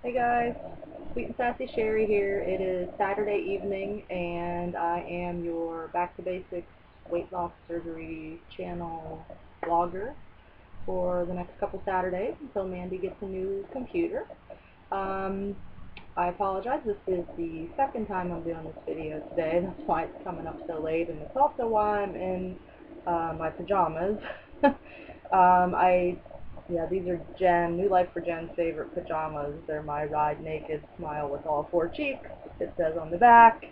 Hey guys, Sweet and Sassy Sherry here. It is Saturday evening and I am your Back to Basics weight loss surgery channel vlogger for the next couple Saturdays until Mandy gets a new computer. I apologize, this is the second time I'm doing this video today. That's why it's coming up so late, and it's also why I'm in my pajamas. These are New Life for Jen's favorite pajamas. They're my Ride Naked Smile with All Four Cheeks, it says on the back.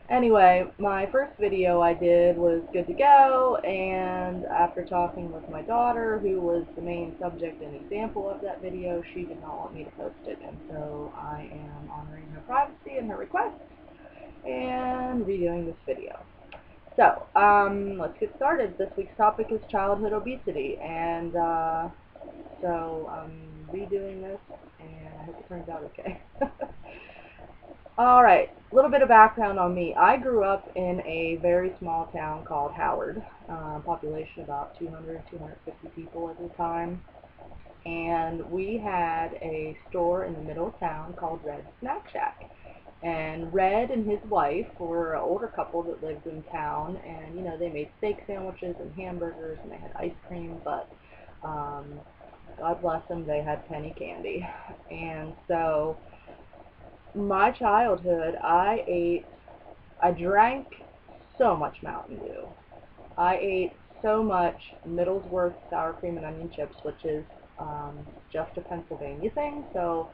Anyway, my first video I did was good to go, and after talking with my daughter, who was the main subject and example of that video, she did not want me to post it, and so I am honoring her privacy and her request and redoing this video. So, let's get started. This week's topic is childhood obesity, and so I'm redoing this, and I hope it turns out okay. Alright, a little bit of background on me. I grew up in a very small town called Howard, population about 200, 250 people at the time, and we had a store in the middle of town called Red Snack Shack. And Red and his wife were an older couple that lived in town, and you know, they made steak sandwiches and hamburgers and they had ice cream, but God bless them, they had penny candy. And so my childhood, I drank so much Mountain Dew. I ate so much Middlesworth sour cream and onion chips, which is just a Pennsylvania thing, so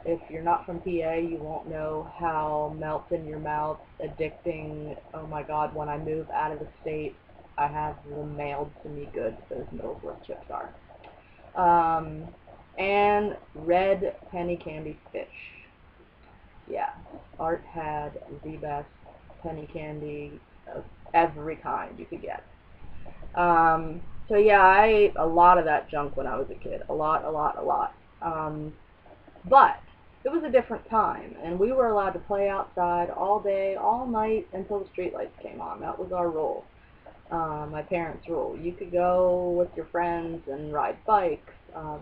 if you're not from PA, you won't know how melt in your mouth, addicting. Oh my God, when I move out of the state, I have them mailed to me goods, those Middlesworth chips are. And red penny candy fish. Yeah, Art had the best penny candy of every kind you could get. So yeah, I ate a lot of that junk when I was a kid. A lot. But it was a different time, and we were allowed to play outside all day, all night, until the streetlights came on. That was our rule, my parents' rule. You could go with your friends and ride bikes.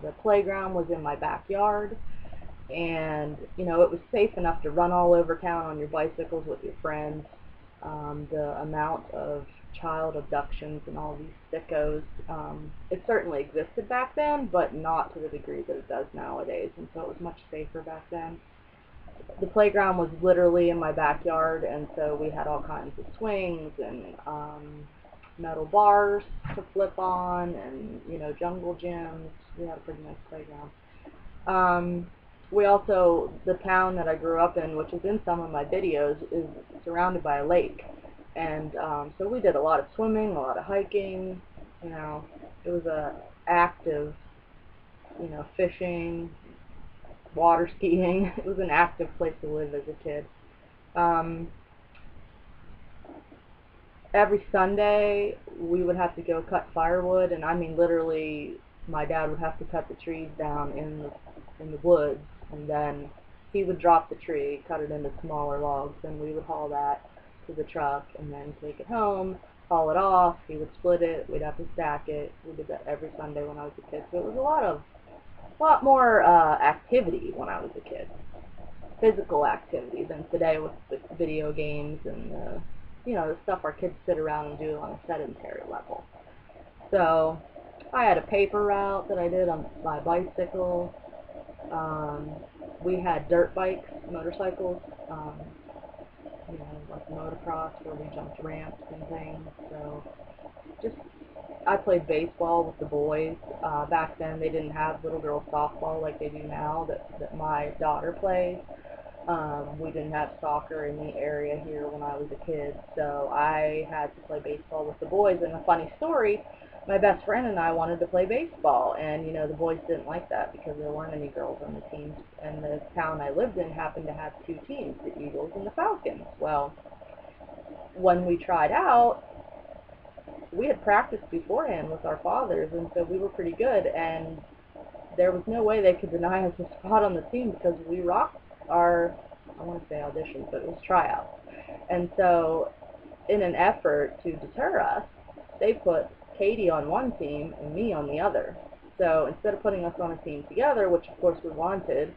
The playground was in my backyard, and you know, it was safe enough to run all over town on your bicycles with your friends. The amount of child abductions and all these sickos, it certainly existed back then, but not to the degree that it does nowadays, and so it was much safer back then. The playground was literally in my backyard, and so we had all kinds of swings and metal bars to flip on, and you know, jungle gyms. We had a pretty nice playground. We also, the town that I grew up in, which is in some of my videos, is surrounded by a lake. And so we did a lot of swimming, a lot of hiking, you know, it was a active, you know, fishing, water skiing. It was an active place to live as a kid. Every Sunday we would have to go cut firewood, and I mean literally my dad would have to cut the trees down in the woods, and then he would drop the tree, cut it into smaller logs, and we would haul that to the truck and then take it home, haul it off. He would split it, we'd have to stack it. We did that every Sunday when I was a kid, so it was a lot more activity when I was a kid, physical activity, than today with the video games and you know, the stuff our kids sit around and do on a sedentary level. So I had a paper route that I did on my bicycle. We had dirt bikes, motorcycles, you know, like motocross, where we jumped ramps and things. So I played baseball with the boys. Back then they didn't have little girl softball like they do now that my daughter plays. We didn't have soccer in the area here when I was a kid, so I had to play baseball with the boys. And a funny story, my best friend and I wanted to play baseball, and you know, the boys didn't like that because there weren't any girls on the teams, and the town I lived in happened to have two teams, the Eagles and the Falcons. Well, when we tried out, we had practiced beforehand with our fathers, and so we were pretty good, and there was no way they could deny us a spot on the team because we rocked our, I want to say auditions, but it was tryouts. And so in an effort to deter us, they put Katie on one team and me on the other. So instead of putting us on a team together, which of course we wanted,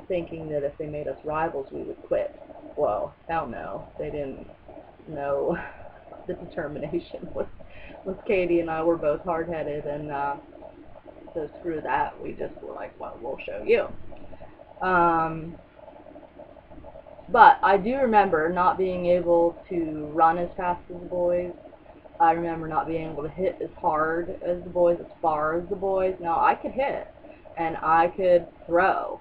thinking that if they made us rivals we would quit. Well, hell no. They didn't know the determination was Katie and I were both hard-headed, and so screw that. We just were like, well, we'll show you. But I do remember not being able to run as fast as the boys. I remember not being able to hit as hard as the boys, as far as the boys. Now, I could hit, and I could throw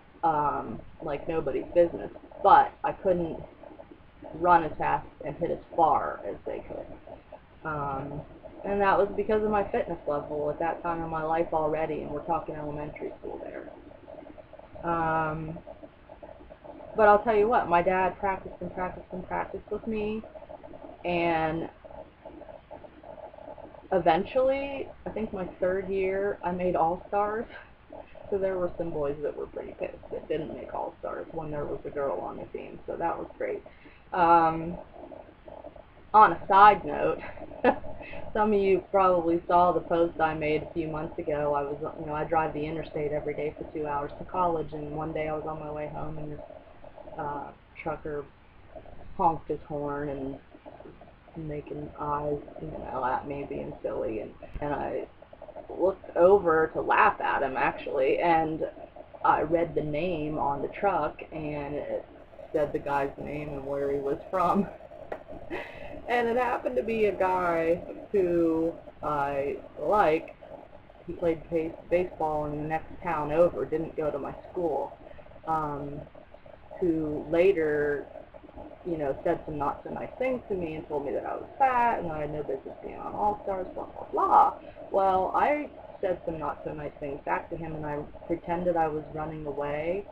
like nobody's business, but I couldn't run as fast and hit as far as they could. And that was because of my fitness level at that time in my life already, and we're talking elementary school there. But I'll tell you what, my dad practiced and practiced and practiced with me, and eventually, I think my third year, I made All-Stars. So there were some boys that were pretty pissed that didn't make All-Stars when there was a girl on the team, so that was great. On a side note, some of you probably saw the post I made a few months ago. I drive the interstate every day for 2 hours to college, and one day I was on my way home, and this trucker honked his horn and making eyes, at me being silly, and I looked over to laugh at him, actually, and I read the name on the truck, and it said the guy's name and where he was from. And it happened to be a guy who I like. He played baseball in the next town over, didn't go to my school, who later, said some not so nice things to me and told me that I was fat and that I had no business being on All-Stars, blah, blah, blah. Well, I said some not so nice things back to him, and I pretended I was running away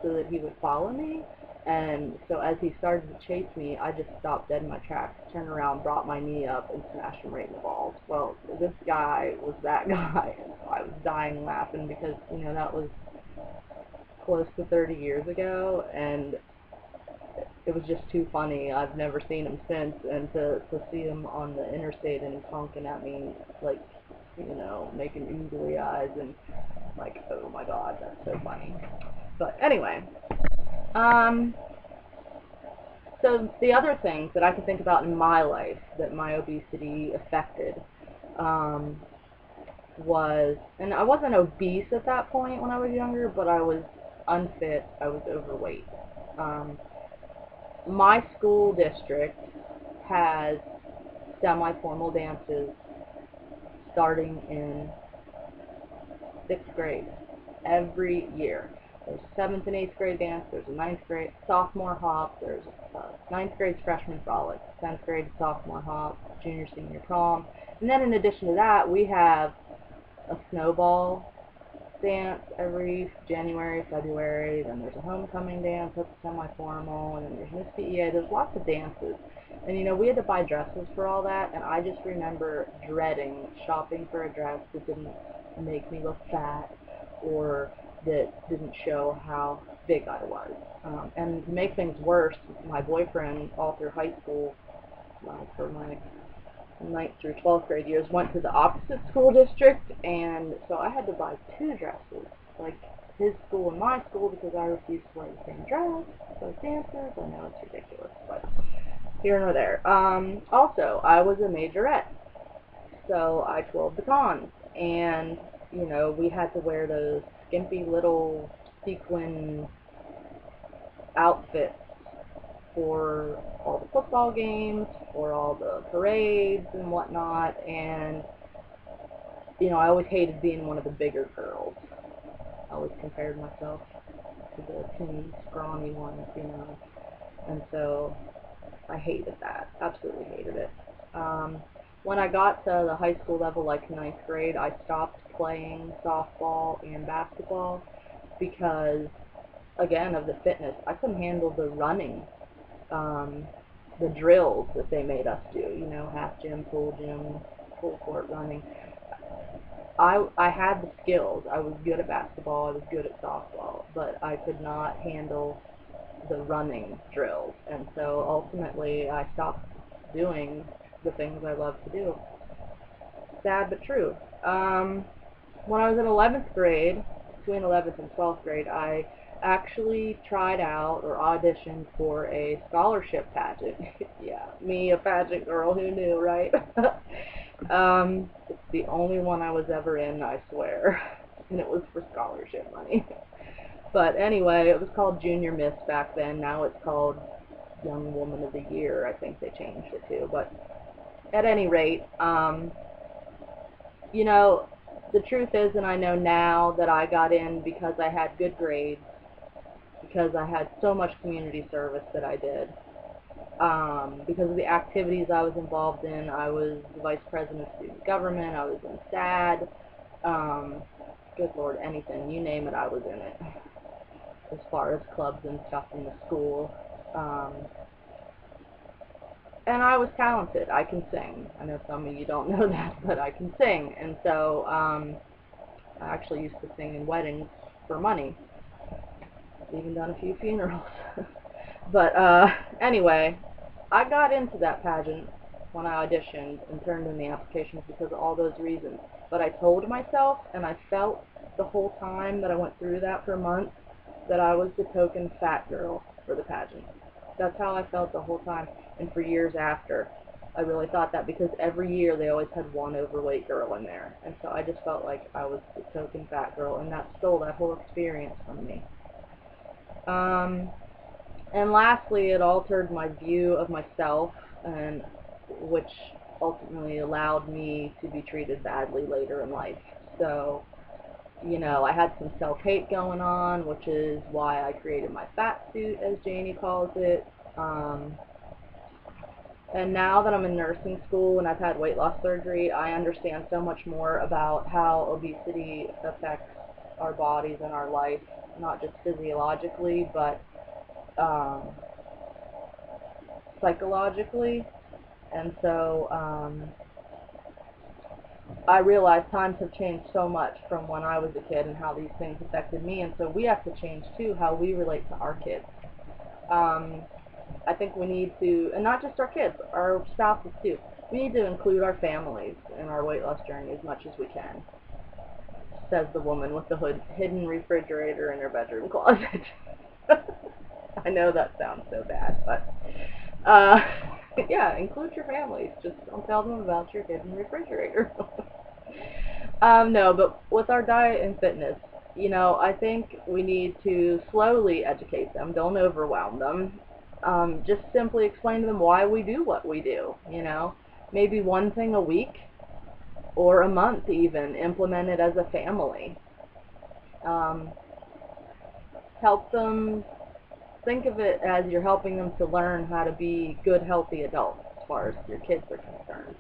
so that he would follow me. And so as he started to chase me, I just stopped dead in my tracks, turned around, brought my knee up, and smashed him right in the balls. Well, this guy was that guy, and so I was dying laughing because, that was close to 30 years ago, and it was just too funny. I've never seen him since, and to see him on the interstate and he's honking at me, like, making oogly eyes, and like, oh my god, that's so funny. But anyway, so the other things that I can think about in my life that my obesity affected was, and I wasn't obese at that point when I was younger, but I was unfit, I was overweight. My school district has semi-formal dances starting in 6th grade every year. There's a 7th and 8th grade dance, there's a 9th grade sophomore hop, there's a 9th grade freshman frolic, 10th grade sophomore hop, junior senior prom, and then in addition to that we have a snowball dance every January, February, then there's a homecoming dance, that's semi-formal, and then there's Miss PEA, there's lots of dances. And we had to buy dresses for all that, and I just remember dreading shopping for a dress that didn't make me look fat, or that didn't show how big I was. And to make things worse, my boyfriend, all through high school, for my 9th through 12th grade years, went to the opposite school district, and so I had to buy 2 dresses, like his school and my school, because I refused to wear the same dress, both dances. I know it's ridiculous, but here nor there. Also, I was a majorette, so I twirled batons, and we had to wear those skimpy little sequin outfits for all the football games, for all the parades and whatnot, and I always hated being one of the bigger girls. I always compared myself to the teeny, scrawny ones, and so I hated that, absolutely hated it. When I got to the high school level, like 9th grade, I stopped playing softball and basketball because, again, of the fitness. I couldn't handle the running, the drills that they made us do, half gym, full court running. I had the skills. I was good at basketball, I was good at softball, but I could not handle the running drills, and so ultimately I stopped doing the things I love to do. Sad but true. when I was in 11th grade, between 11th and 12th grade, I actually tried out or auditioned for a scholarship pageant. Yeah, me, a pageant girl, who knew, right? It's the only one I was ever in, I swear, and it was for scholarship money. But anyway, it was called Junior Miss back then. Now it's called Young Woman of the Year. I think they changed it to. But at any rate, you know, the truth is, and I know now, that I got in because I had good grades, because I had so much community service that I did, because of the activities I was involved in. I was the vice president of student government, I was in SAD, good Lord, anything, you name it, I was in it, as far as clubs and stuff in the school. And I was talented. I can sing. I know some of you don't know that, but I can sing. And so I actually used to sing in weddings for money. I've even done a few funerals. But anyway, I got into that pageant when I auditioned and turned in the applications because of all those reasons. But I told myself, and I felt the whole time that I went through that for months, that I was the token fat girl for the pageant. That's how I felt the whole time, and for years after. I really thought that because every year they always had one overweight girl in there, and so I just felt like I was the token fat girl, and that stole that whole experience from me. And lastly, it altered my view of myself, and which ultimately allowed me to be treated badly later in life. So, you know, I had some self-hate going on, which is why I created my fat suit, as Janie calls it. And now that I'm in nursing school and I've had weight loss surgery, I understand so much more about how obesity affects our bodies and our life, not just physiologically, but psychologically. And so I realize times have changed so much from when I was a kid and how these things affected me, and so we have to change too how we relate to our kids. I think we need to, and not just our kids, our spouses too, we need to include our families in our weight loss journey as much as we can, says the woman with the hidden refrigerator in her bedroom closet. I know that sounds so bad, but yeah, include your families. Just don't tell them about your hidden refrigerator. No, but with our diet and fitness, you know, I think we need to slowly educate them. Don't overwhelm them. Just simply explain to them why we do what we do, you know. Maybe one thing a week or a month even, implement it as a family. Help them. Think of it as you're helping them to learn how to be good, healthy adults as far as your kids are concerned.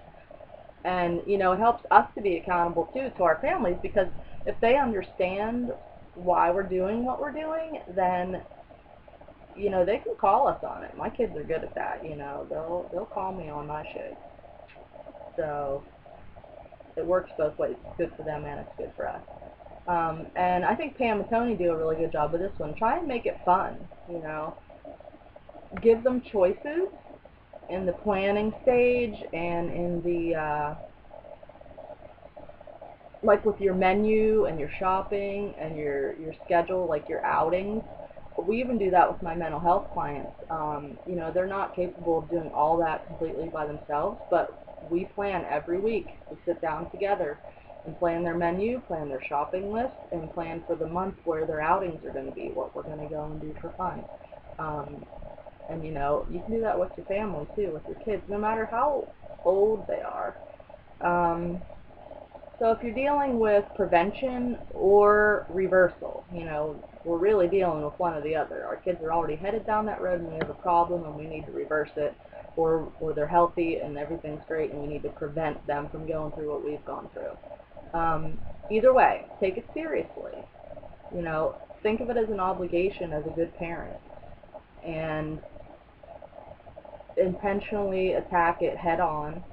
And, you know, it helps us to be accountable, too, to our families, because if they understand why we're doing what we're doing, then, you know, they can call us on it. My kids are good at that, you know. They'll call me on my shit. So it works both ways. It's good for them and it's good for us. And I think Pam and Tony do a really good job with this one. Try and make it fun, you know. Give them choices in the planning stage and in the, like with your menu and your shopping and your schedule, like your outings. We even do that with my mental health clients. You know, they're not capable of doing all that completely by themselves, but we plan every week. We sit down together and plan their menu, plan their shopping list, and plan for the month where their outings are going to be, what we're going to go and do for fun. And, you know, you can do that with your family, too, with your kids, no matter how old they are. So if you're dealing with prevention or reversal, you know, we're really dealing with one or the other. Our kids are already headed down that road and we have a problem and we need to reverse it, or they're healthy and everything's great and we need to prevent them from going through what we've gone through. Either way, take it seriously. You know, think of it as an obligation as a good parent, and intentionally attack it head on.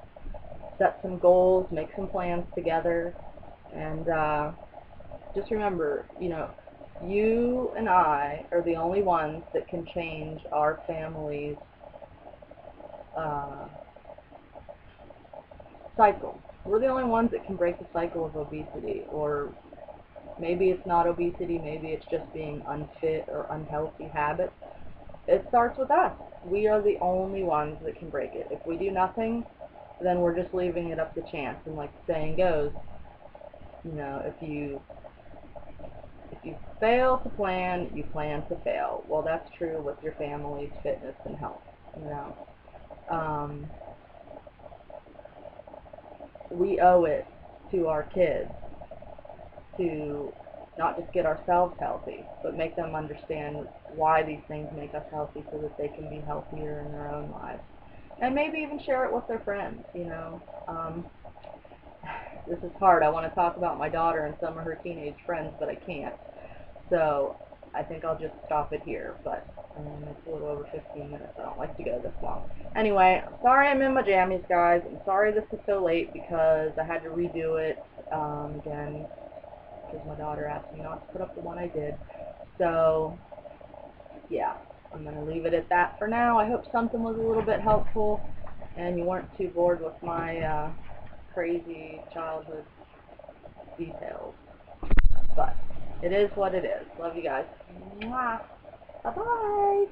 Set some goals, make some plans together, and just remember, you know, you and I are the only ones that can change our family's cycle. We're the only ones that can break the cycle of obesity, or maybe it's not obesity, maybe it's just being unfit or unhealthy habits. It starts with us. We are the only ones that can break it. If we do nothing, then we're just leaving it up to chance. And like the saying goes, you know, if you fail to plan, you plan to fail. Well, that's true with your family's fitness and health, you know. We owe it to our kids to not just get ourselves healthy, but make them understand why these things make us healthy so that they can be healthier in their own lives. And maybe even share it with their friends, you know. This is hard. I want to talk about my daughter and some of her teenage friends, but I can't. So I think I'll just stop it here, but it's a little over 15 minutes. I don't like to go this long. Anyway, sorry I'm in my jammies, guys. I'm sorry this is so late because I had to redo it again because my daughter asked me not to put up the one I did. So, yeah, I'm going to leave it at that for now. I hope something was a little bit helpful and you weren't too bored with my crazy childhood details. But it is what it is. Love you guys. Mwah. Bye-bye.